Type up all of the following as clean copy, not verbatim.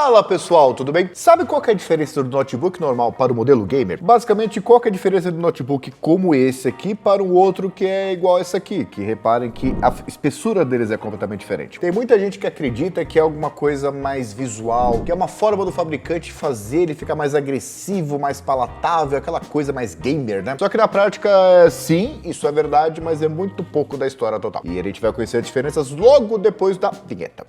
Fala pessoal, tudo bem? Sabe qual que é a diferença do notebook normal para o modelo gamer? Basicamente, qual que é a diferença do notebook como esse aqui para um outro que é igual a esse aqui? Que reparem que a espessura deles é completamente diferente. Tem muita gente que acredita que é alguma coisa mais visual, que é uma forma do fabricante fazer ele ficar mais agressivo, mais palatável, aquela coisa mais gamer, né? Só que na prática, sim, isso é verdade, mas é muito pouco da história total. E a gente vai conhecer as diferenças logo depois da vinheta.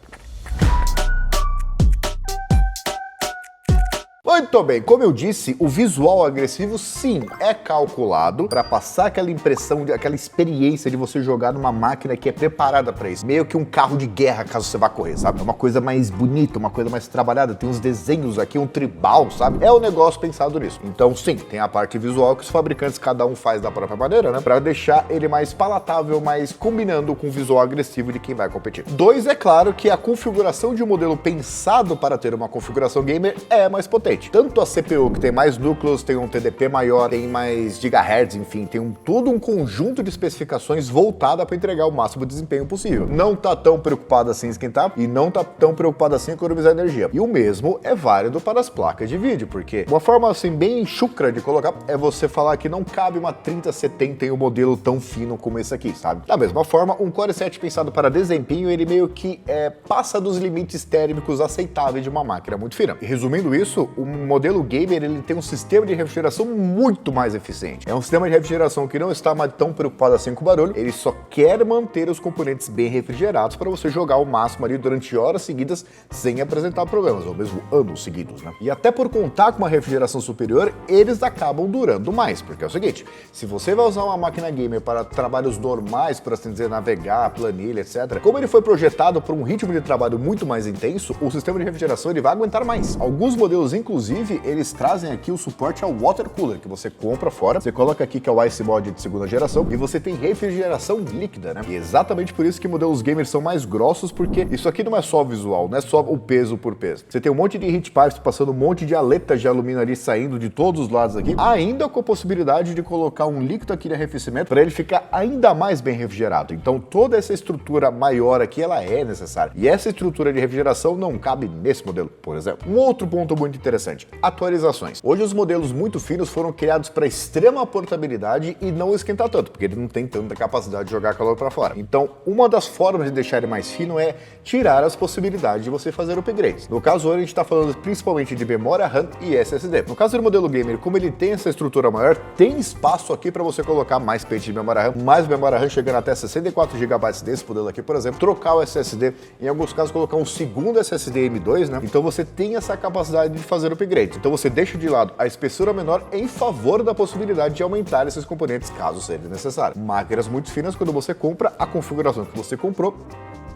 Muito bem, como eu disse, o visual agressivo sim é calculado para passar aquela impressão, aquela experiência de você jogar numa máquina que é preparada para isso. Meio que um carro de guerra, caso você vá correr, sabe? É uma coisa mais bonita, uma coisa mais trabalhada, tem uns desenhos aqui, um tribal, sabe? É um negócio pensado nisso. Então sim, tem a parte visual que os fabricantes cada um faz da própria maneira, né? Para deixar ele mais palatável, mais combinando com o visual agressivo de quem vai competir. Dois, é claro que a configuração de um modelo pensado para ter uma configuração gamer é mais potente. Tanto a CPU, que tem mais núcleos, tem um TDP maior, tem mais gigahertz, enfim, tem todo um conjunto de especificações voltada para entregar o máximo desempenho possível. Não tá tão preocupado assim em esquentar e não tá tão preocupado assim em economizar energia. E o mesmo é válido para as placas de vídeo, porque uma forma assim bem chucra de colocar é você falar que não cabe uma 3070 em um modelo tão fino como esse aqui, sabe? Da mesma forma, um Core i7 pensado para desempenho, ele meio que passa dos limites térmicos aceitáveis de uma máquina muito fina. E resumindo isso, o modelo gamer ele tem um sistema de refrigeração muito mais eficiente. É um sistema de refrigeração que não está mais tão preocupado assim com o barulho, ele só quer manter os componentes bem refrigerados para você jogar o máximo ali durante horas seguidas sem apresentar problemas, ou mesmo anos seguidos, né? E até por contar com uma refrigeração superior, eles acabam durando mais, porque é o seguinte, se você vai usar uma máquina gamer para trabalhos normais, por assim dizer, navegar, planilha, etc., como ele foi projetado para um ritmo de trabalho muito mais intenso, o sistema de refrigeração ele vai aguentar mais. Alguns modelos, inclusive, eles trazem aqui o suporte ao water cooler, que você compra fora, você coloca aqui que é o Ice Mod de segunda geração, e você tem refrigeração líquida, né? E é exatamente por isso que modelos gamers são mais grossos, porque isso aqui não é só visual, não é só o peso por peso. Você tem um monte de heat pipes passando um monte de aletas de alumínio ali saindo de todos os lados aqui, ainda com a possibilidade de colocar um líquido aqui de arrefecimento para ele ficar ainda mais bem refrigerado. Então toda essa estrutura maior aqui, ela é necessária. E essa estrutura de refrigeração não cabe nesse modelo, por exemplo. Um outro ponto muito interessante, atualizações. Hoje os modelos muito finos foram criados para extrema portabilidade e não esquentar tanto, porque ele não tem tanta capacidade de jogar calor para fora. Então, uma das formas de deixar ele mais fino é tirar as possibilidades de você fazer upgrades. No caso, hoje a gente está falando principalmente de memória RAM e SSD. No caso do modelo gamer, como ele tem essa estrutura maior, tem espaço aqui para você colocar mais pente de memória RAM, mais memória RAM chegando até 64 GB desse modelo aqui, por exemplo, trocar o SSD, em alguns casos colocar um segundo SSD M2, né? Então você tem essa capacidade de fazer upgrades. Então você deixa de lado a espessura menor em favor da possibilidade de aumentar esses componentes caso seja necessário. Máquinas muito finas, quando você compra, a configuração que você comprou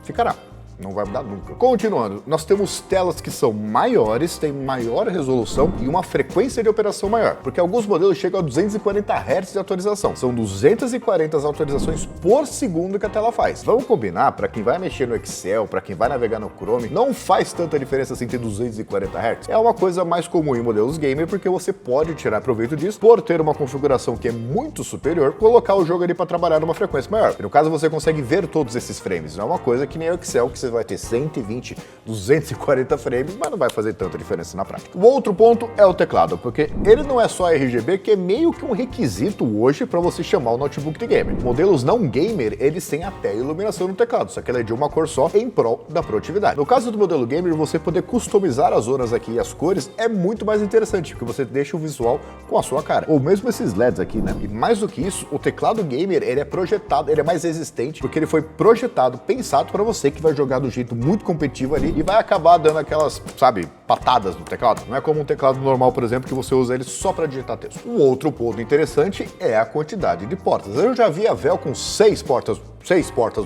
ficará. Não vai mudar nunca. Continuando, nós temos telas que são maiores, têm maior resolução e uma frequência de operação maior, porque alguns modelos chegam a 240 Hz de atualização. São 240 atualizações por segundo que a tela faz. Vamos combinar, para quem vai mexer no Excel, para quem vai navegar no Chrome, não faz tanta diferença assim ter 240 Hz. É uma coisa mais comum em modelos gamer, porque você pode tirar proveito disso por ter uma configuração que é muito superior, colocar o jogo ali para trabalhar numa frequência maior. E no caso você consegue ver todos esses frames, não é uma coisa que nem o Excel, que você vai ter 120, 240 frames, mas não vai fazer tanta diferença na prática. O outro ponto é o teclado, porque ele não é só RGB, que é meio que um requisito hoje para você chamar o notebook de gamer. Modelos não gamer, eles têm até iluminação no teclado, só que ela é de uma cor só em prol da produtividade. No caso do modelo gamer, você poder customizar as zonas aqui e as cores é muito mais interessante, porque você deixa o visual com a sua cara. Ou mesmo esses LEDs aqui, né? E mais do que isso, o teclado gamer, ele é projetado, ele é mais resistente, porque ele foi projetado, pensado para você que vai jogar do jeito muito competitivo ali e vai acabar dando aquelas, sabe, patadas no teclado. Não é como um teclado normal, por exemplo, que você usa ele só para digitar texto. Um outro ponto interessante é a quantidade de portas. Eu já vi a Vel com 6 portas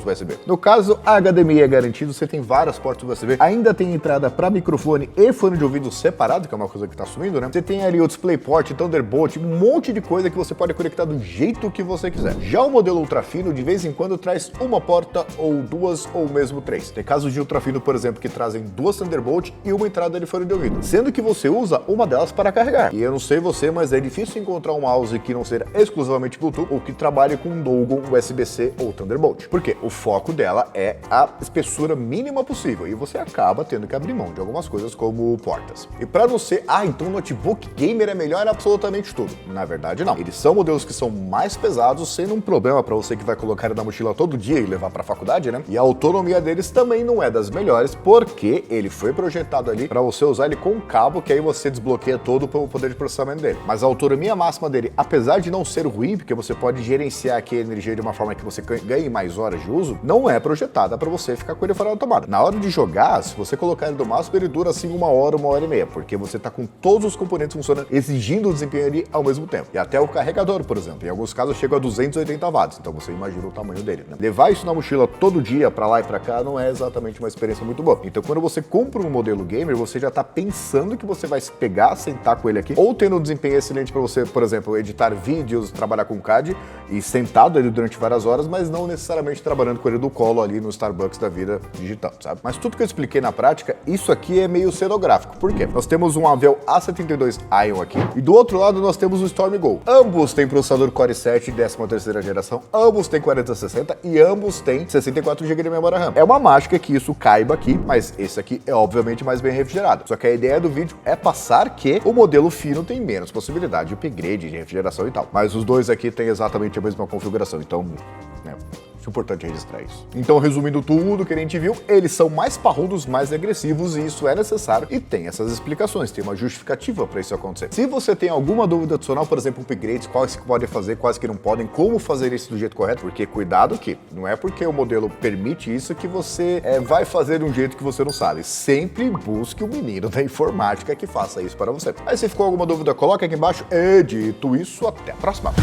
USB. No caso, a HDMI é garantido, você tem várias portas USB, ainda tem entrada para microfone e fone de ouvido separado, que é uma coisa que tá sumindo, né? Você tem ali o DisplayPort, Thunderbolt, um monte de coisa que você pode conectar do jeito que você quiser. Já o modelo ultrafino, de vez em quando, traz uma porta ou duas ou mesmo 3. Tem casos de ultrafino, por exemplo, que trazem 2 Thunderbolt e uma entrada de fone de ouvido, sendo que você usa uma delas para carregar. E eu não sei você, mas é difícil encontrar um mouse que não seja exclusivamente Bluetooth ou que trabalhe com um dongle USB-C ou Thunderbolt. Porque o foco dela é a espessura mínima possível e você acaba tendo que abrir mão de algumas coisas como portas. E para não ser, então o notebook gamer é melhor em absolutamente tudo. Na verdade, não. Eles são modelos que são mais pesados, sendo um problema para você que vai colocar ele na mochila todo dia e levar para a faculdade, né? E a autonomia deles também não é das melhores, porque ele foi projetado ali para você usar ele com um cabo, que aí você desbloqueia todo o poder de processamento dele. Mas a autonomia máxima dele, apesar de não ser ruim, porque você pode gerenciar aqui a energia de uma forma que você ganhe mais horas de uso, não é projetada para você ficar com ele fora da tomada. Na hora de jogar, se você colocar ele no máximo, ele dura assim 1 hora e meia, porque você tá com todos os componentes funcionando, exigindo o desempenho ali ao mesmo tempo. E até o carregador, por exemplo, em alguns casos chega a 280 watts, então você imagina o tamanho dele, né? Levar isso na mochila todo dia para lá e para cá não é exatamente uma experiência muito boa. Então quando você compra um modelo gamer, você já tá pensando que você vai se pegar, sentar com ele aqui, ou tendo um desempenho excelente para você, por exemplo, editar vídeos, trabalhar com CAD e sentado ali durante várias horas, mas não necessariamente trabalhando com ele do colo ali no Starbucks da vida digital, sabe? Mas tudo que eu expliquei na prática, isso aqui é meio cenográfico. Por quê? Nós temos um Avel A72 Ion aqui e do outro lado nós temos o Storm Go. Ambos têm processador Core i7 13ª geração, ambos têm 4060 e ambos têm 64 GB de memória RAM. É uma mágica que isso caiba aqui, mas esse aqui é obviamente mais bem refrigerado. Só que a ideia do vídeo é passar que o modelo fino tem menos possibilidade de upgrade, de refrigeração e tal. Mas os dois aqui têm exatamente a mesma configuração, então, né, é importante registrar isso. Então, resumindo tudo que a gente viu, eles são mais parrudos, mais agressivos e isso é necessário e tem essas explicações, tem uma justificativa para isso acontecer. Se você tem alguma dúvida adicional, por exemplo, upgrades, quais que podem fazer, quais que não podem, como fazer isso do jeito correto, porque cuidado que não é porque o modelo permite isso que você vai fazer de um jeito que você não sabe. Sempre busque o menino da informática que faça isso para você. Aí se ficou alguma dúvida, coloca aqui embaixo. E dito isso, até a próxima.